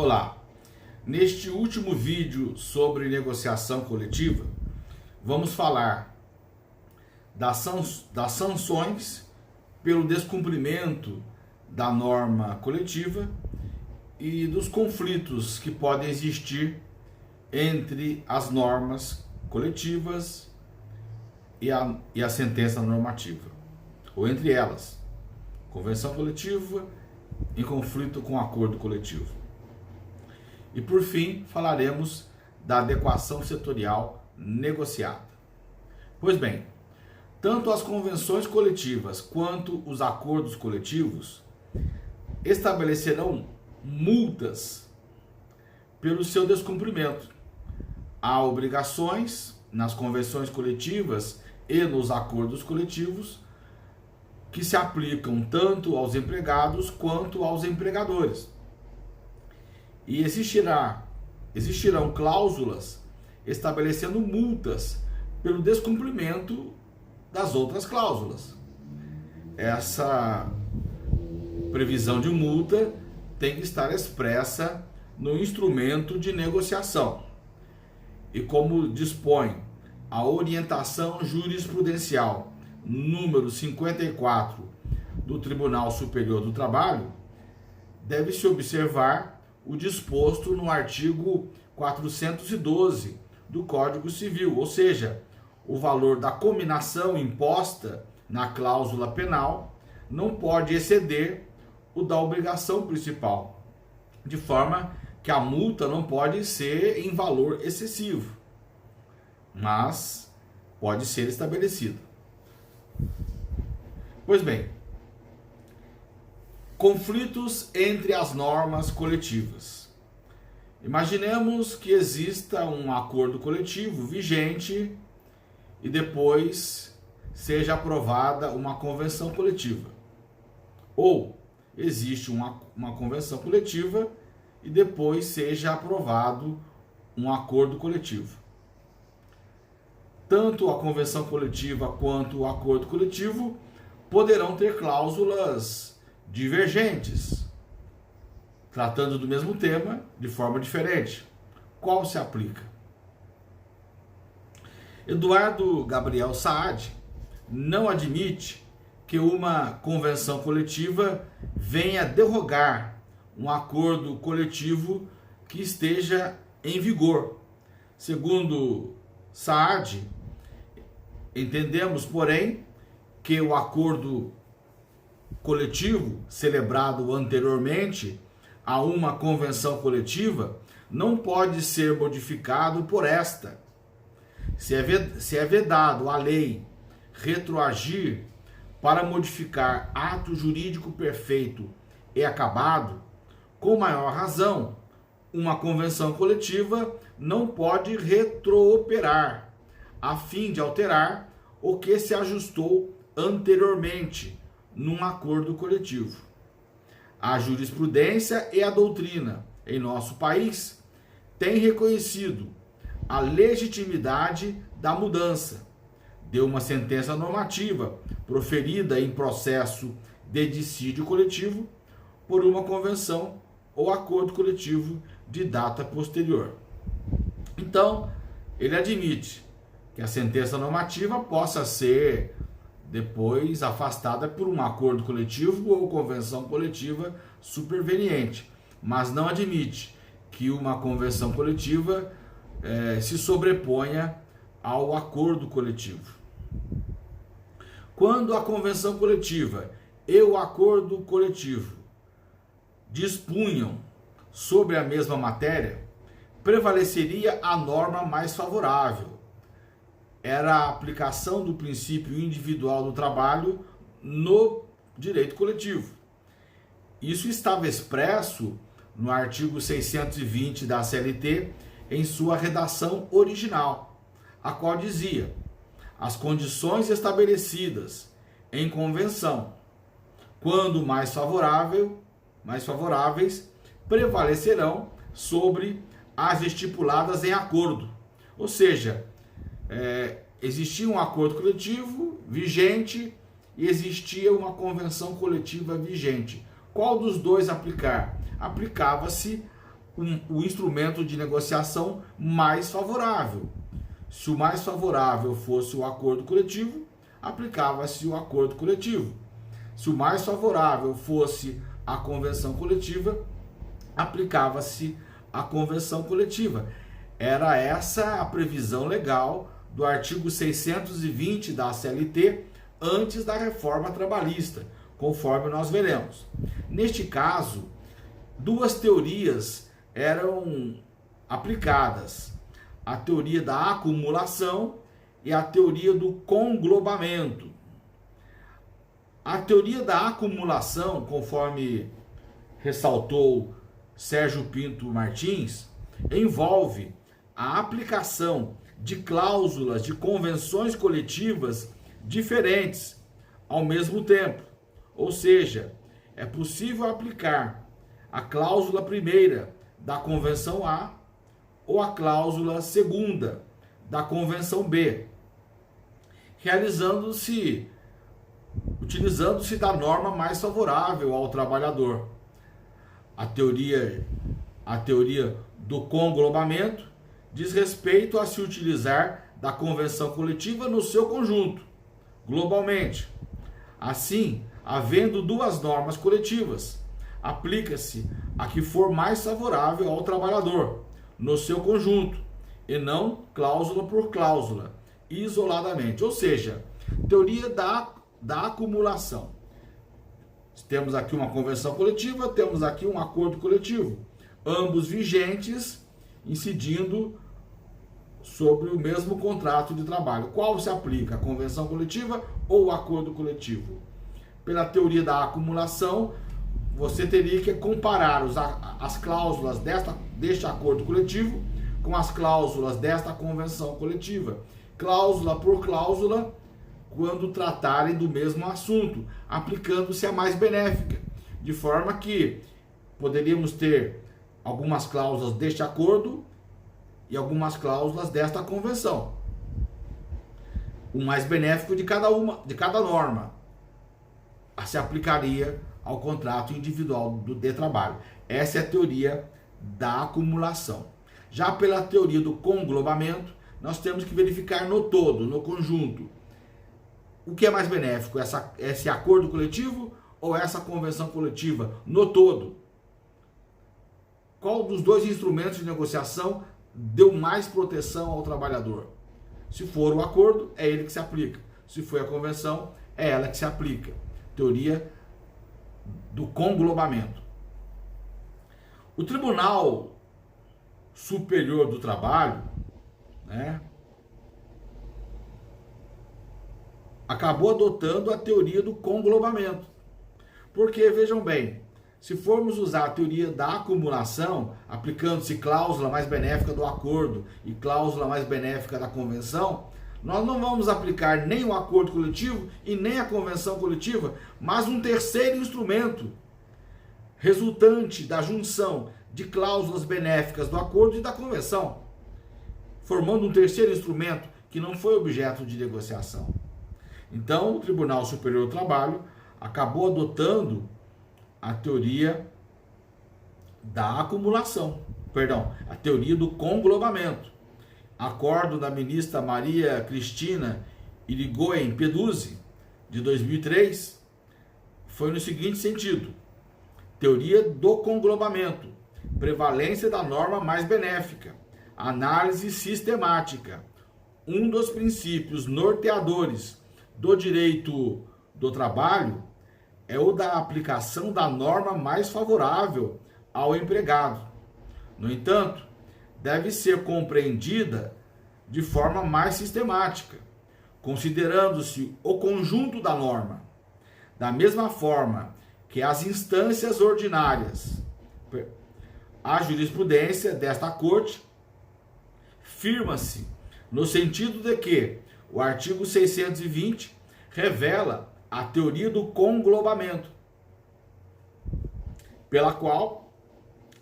Olá, neste último vídeo sobre negociação coletiva, vamos falar das sanções pelo descumprimento da norma coletiva e dos conflitos que podem existir entre as normas coletivas e a sentença normativa, ou entre elas, convenção coletiva em conflito com acordo coletivo. E por fim, falaremos da adequação setorial negociada. Pois bem, tanto as convenções coletivas quanto os acordos coletivos estabelecerão multas pelo seu descumprimento. Há obrigações nas convenções coletivas e nos acordos coletivos que se aplicam tanto aos empregados quanto aos empregadores. E existirão cláusulas estabelecendo multas pelo descumprimento das outras cláusulas. Essa previsão de multa tem que estar expressa no instrumento de negociação. E como dispõe a orientação jurisprudencial número 54 do Tribunal Superior do Trabalho, deve-se observar o disposto no artigo 412 do Código Civil, ou seja, o valor da cominação imposta na cláusula penal não pode exceder o da obrigação principal, de forma que a multa não pode ser em valor excessivo, mas pode ser estabelecida. Pois bem, conflitos entre as normas coletivas. Imaginemos que exista um acordo coletivo vigente e depois seja aprovada uma convenção coletiva. Ou existe uma convenção coletiva e depois seja aprovado um acordo coletivo. Tanto a convenção coletiva quanto o acordo coletivo poderão ter cláusulas divergentes, tratando do mesmo tema de forma diferente. Qual se aplica? Eduardo Gabriel Saad não admite que uma convenção coletiva venha derrogar um acordo coletivo que esteja em vigor. Segundo Saad, entendemos, porém, que o acordo coletivo celebrado anteriormente a uma convenção coletiva não pode ser modificado por esta. Se é vedado à lei retroagir para modificar ato jurídico perfeito e acabado, com maior razão, uma convenção coletiva não pode retrooperar a fim de alterar o que se ajustou anteriormente num acordo coletivo. A jurisprudência e a doutrina em nosso país têm reconhecido a legitimidade da mudança de uma sentença normativa proferida em processo de dissídio coletivo por uma convenção ou acordo coletivo de data posterior. Então, ele admite que a sentença normativa possa ser depois afastada por um acordo coletivo ou convenção coletiva superveniente, mas não admite que uma convenção coletiva se sobreponha ao acordo coletivo. Quando a convenção coletiva e o acordo coletivo dispunham sobre a mesma matéria, prevaleceria a norma mais favorável. Era a aplicação do princípio individual do trabalho no direito coletivo. Isso estava expresso no artigo 620 da CLT em sua redação original, a qual dizia: as condições estabelecidas em convenção, quando mais favoráveis, prevalecerão sobre as estipuladas em acordo. Ou seja, existia um acordo coletivo vigente e existia uma convenção coletiva vigente. Qual dos dois aplicar? Aplicava-se o instrumento de negociação mais favorável. Se o mais favorável fosse o acordo coletivo, aplicava-se o acordo coletivo. Se o mais favorável fosse a convenção coletiva, aplicava-se a convenção coletiva. Era essa a previsão legal do artigo 620 da CLT antes da reforma trabalhista, conforme nós veremos. Neste caso, duas teorias eram aplicadas: a teoria da acumulação e a teoria do conglobamento. A teoria da acumulação, conforme ressaltou Sérgio Pinto Martins, envolve a aplicação de cláusulas de convenções coletivas diferentes ao mesmo tempo. Ou seja, é possível aplicar a cláusula primeira da Convenção A ou a cláusula segunda da Convenção B, utilizando-se da norma mais favorável ao trabalhador. A teoria do conglobamento diz respeito a se utilizar da convenção coletiva no seu conjunto, globalmente. Assim, havendo duas normas coletivas, aplica-se a que for mais favorável ao trabalhador, no seu conjunto, e não cláusula por cláusula, isoladamente. Ou seja, teoria da acumulação. Temos aqui uma convenção coletiva, temos aqui um acordo coletivo, ambos vigentes, incidindo sobre o mesmo contrato de trabalho. Qual se aplica, a convenção coletiva ou o acordo coletivo? Pela teoria da acumulação, você teria que comparar as cláusulas deste acordo coletivo com as cláusulas desta convenção coletiva, cláusula por cláusula, quando tratarem do mesmo assunto, aplicando-se a mais benéfica, de forma que poderíamos ter algumas cláusulas deste acordo e algumas cláusulas desta convenção. O mais benéfico de cada norma se aplicaria ao contrato individual de trabalho. Essa é a teoria da acumulação. Já pela teoria do conglobamento, nós temos que verificar no todo, no conjunto, o que é mais benéfico, esse acordo coletivo ou essa convenção coletiva no todo? Qual dos dois instrumentos de negociação deu mais proteção ao trabalhador? Se for o acordo, é ele que se aplica. Se for a convenção, é ela que se aplica. Teoria do conglobamento. O Tribunal Superior do Trabalho, acabou adotando a teoria do conglobamento. Porque, vejam bem, se formos usar a teoria da acumulação, aplicando-se cláusula mais benéfica do acordo e cláusula mais benéfica da convenção, nós não vamos aplicar nem o acordo coletivo e nem a convenção coletiva, mas um terceiro instrumento, resultante da junção de cláusulas benéficas do acordo e da convenção, formando um terceiro instrumento que não foi objeto de negociação. Então, o Tribunal Superior do Trabalho acabou adotando a teoria da acumulação, a teoria do conglobamento. Acordo da ministra Maria Cristina Irigoyen Peduzzi, de 2003, foi no seguinte sentido: teoria do conglobamento, prevalência da norma mais benéfica, análise sistemática. Um dos princípios norteadores do direito do trabalho é o da aplicação da norma mais favorável ao empregado. No entanto, deve ser compreendida de forma mais sistemática, considerando-se o conjunto da norma, da mesma forma que as instâncias ordinárias. A jurisprudência desta Corte firma-se no sentido de que o artigo 620 revela a teoria do conglobamento, pela qual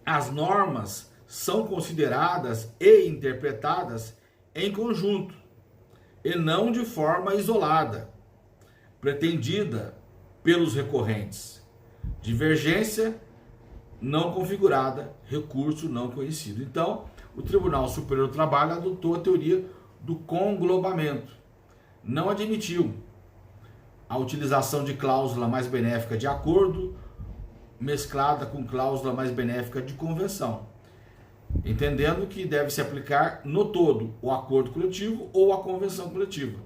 as normas são consideradas e interpretadas em conjunto, e não de forma isolada, pretendida pelos recorrentes. Divergência não configurada, recurso não conhecido. Então, o Tribunal Superior do Trabalho adotou a teoria do conglobamento. Não admitiu a utilização de cláusula mais benéfica de acordo mesclada com cláusula mais benéfica de convenção, entendendo que deve se aplicar no todo o acordo coletivo ou a convenção coletiva.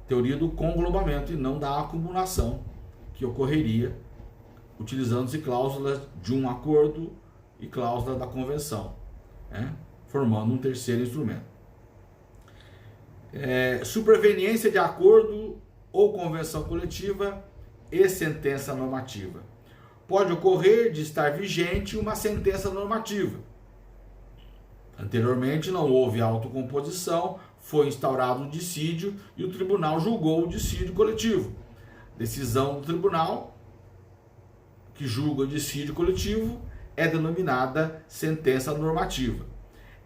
Teoria do conglobamento e não da acumulação, que ocorreria utilizando-se cláusulas de um acordo e cláusula da convenção, né? Formando um terceiro instrumento. Superveniência de acordo ou convenção coletiva e sentença normativa. Pode ocorrer de estar vigente uma sentença normativa. Anteriormente não houve autocomposição, foi instaurado o dissídio e o tribunal julgou o dissídio coletivo. Decisão do tribunal que julga o dissídio coletivo é denominada sentença normativa.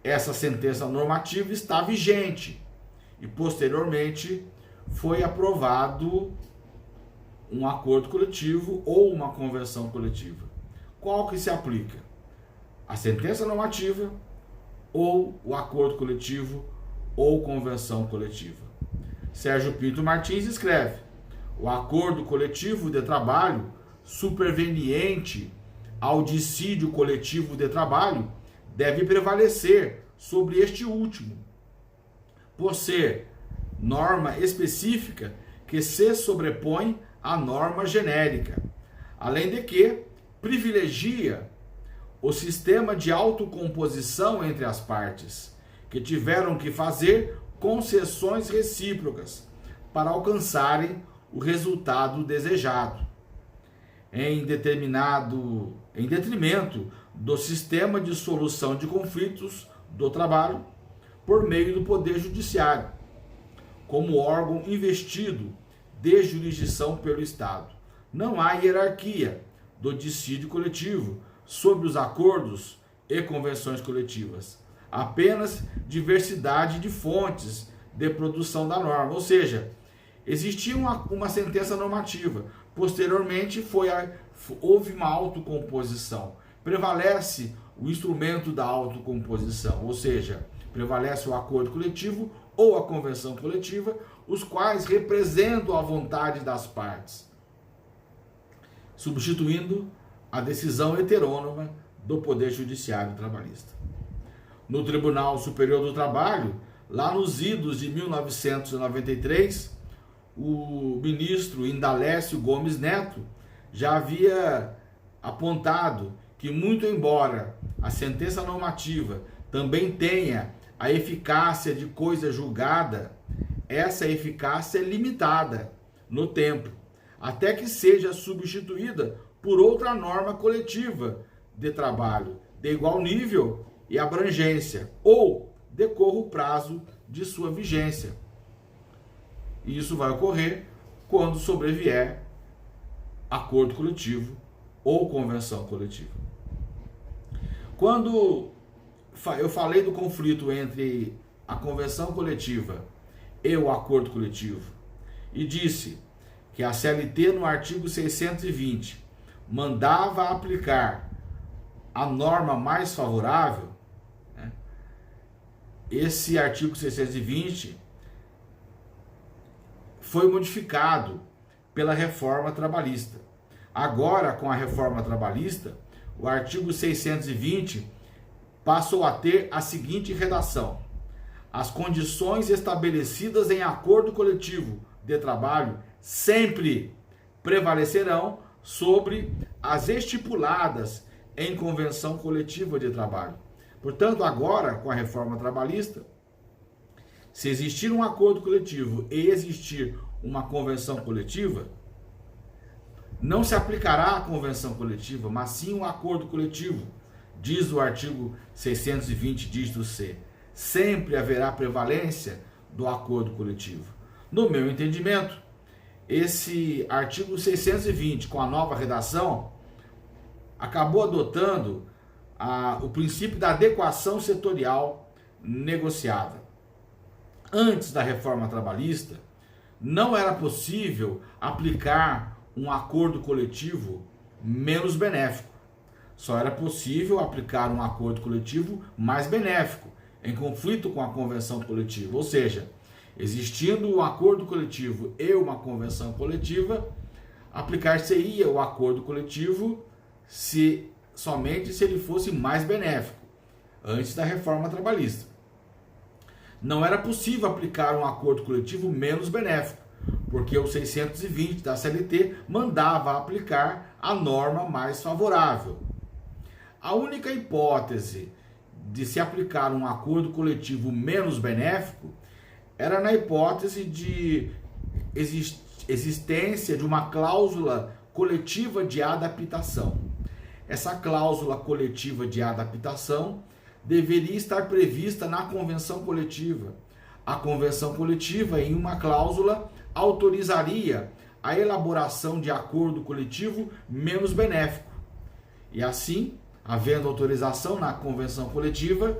Essa sentença normativa está vigente e posteriormente foi aprovado um acordo coletivo ou uma convenção coletiva. Qual que se aplica? A sentença normativa ou o acordo coletivo ou convenção coletiva. Sérgio Pinto Martins escreve: o acordo coletivo de trabalho superveniente ao dissídio coletivo de trabalho deve prevalecer sobre este último, por ser norma específica que se sobrepõe à norma genérica, além de que privilegia o sistema de autocomposição entre as partes, que tiveram que fazer concessões recíprocas para alcançarem o resultado desejado, em detrimento do sistema de solução de conflitos do trabalho por meio do Poder Judiciário, como órgão investido de jurisdição pelo Estado. Não há hierarquia do dissídio coletivo sobre os acordos e convenções coletivas, apenas diversidade de fontes de produção da norma, ou seja, existia uma sentença normativa, posteriormente houve uma autocomposição, prevalece o instrumento da autocomposição, ou seja, prevalece o acordo coletivo ou a convenção coletiva, os quais representam a vontade das partes, substituindo a decisão heterônoma do Poder Judiciário Trabalhista. No Tribunal Superior do Trabalho, lá nos idos de 1993, o ministro Indalécio Gomes Neto já havia apontado que, muito embora a sentença normativa também tenha a eficácia de coisa julgada, essa eficácia é limitada no tempo, até que seja substituída por outra norma coletiva de trabalho de igual nível e abrangência, ou decorra o prazo de sua vigência. E isso vai ocorrer quando sobrevier acordo coletivo ou convenção coletiva. Quando eu falei do conflito entre a convenção coletiva e o acordo coletivo e disse que a CLT no artigo 620 mandava aplicar a norma mais favorável, né? Esse artigo 620 foi modificado pela reforma trabalhista. Agora, com a reforma trabalhista, o artigo 620 passou a ter a seguinte redação: as condições estabelecidas em acordo coletivo de trabalho sempre prevalecerão sobre as estipuladas em convenção coletiva de trabalho. Portanto, agora, com a reforma trabalhista, se existir um acordo coletivo e existir uma convenção coletiva, não se aplicará a convenção coletiva, mas sim o acordo coletivo, diz o artigo 620, dígito C. Sempre haverá prevalência do acordo coletivo. No meu entendimento, esse artigo 620, com a nova redação, acabou adotando o princípio da adequação setorial negociada. Antes da reforma trabalhista, não era possível aplicar um acordo coletivo menos benéfico. só era possível aplicar um acordo coletivo mais benéfico, em conflito com a convenção coletiva. Ou seja, existindo um acordo coletivo e uma convenção coletiva, aplicar-se-ia o acordo coletivo somente se ele fosse mais benéfico, antes da reforma trabalhista. Não era possível aplicar um acordo coletivo menos benéfico, porque o 620 da CLT mandava aplicar a norma mais favorável. A única hipótese de se aplicar um acordo coletivo menos benéfico era na hipótese de existência de uma cláusula coletiva de adaptação. Essa cláusula coletiva de adaptação deveria estar prevista na convenção coletiva. A convenção coletiva, em uma cláusula, autorizaria a elaboração de acordo coletivo menos benéfico. E assim, havendo autorização na convenção coletiva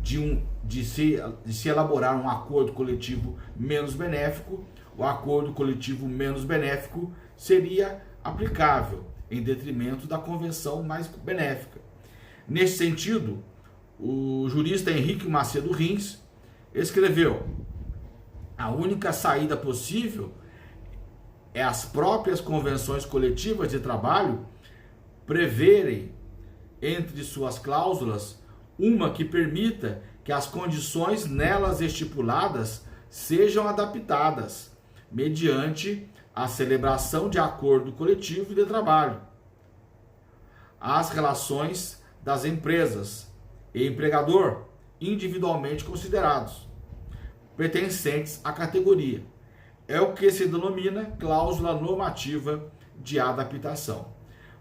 de se elaborar um acordo coletivo menos benéfico, o acordo coletivo menos benéfico seria aplicável em detrimento da convenção mais benéfica. Nesse sentido, o jurista Henrique Macedo Rins escreveu: a única saída possível é as próprias convenções coletivas de trabalho preverem entre suas cláusulas uma que permita que as condições nelas estipuladas sejam adaptadas mediante a celebração de acordo coletivo de trabalho às relações das empresas e empregador individualmente considerados, pertencentes à categoria. É o que se denomina cláusula normativa de adaptação.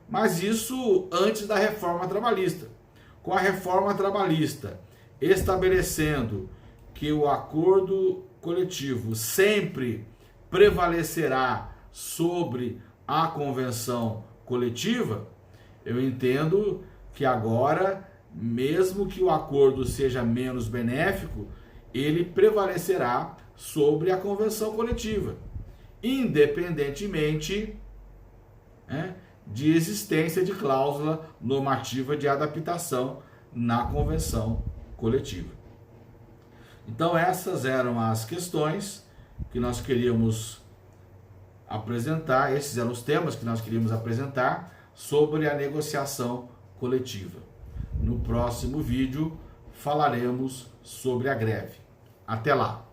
Mas isso antes da reforma trabalhista. Com a reforma trabalhista estabelecendo que o acordo coletivo sempre prevalecerá sobre a convenção coletiva, eu entendo que agora, mesmo que o acordo seja menos benéfico, ele prevalecerá sobre a convenção coletiva, independentemente de existência de cláusula normativa de adaptação na convenção coletiva. Então essas eram as questões que nós queríamos apresentar, esses eram os temas que nós queríamos apresentar sobre a negociação coletiva. No próximo vídeo falaremos sobre a greve. Até lá!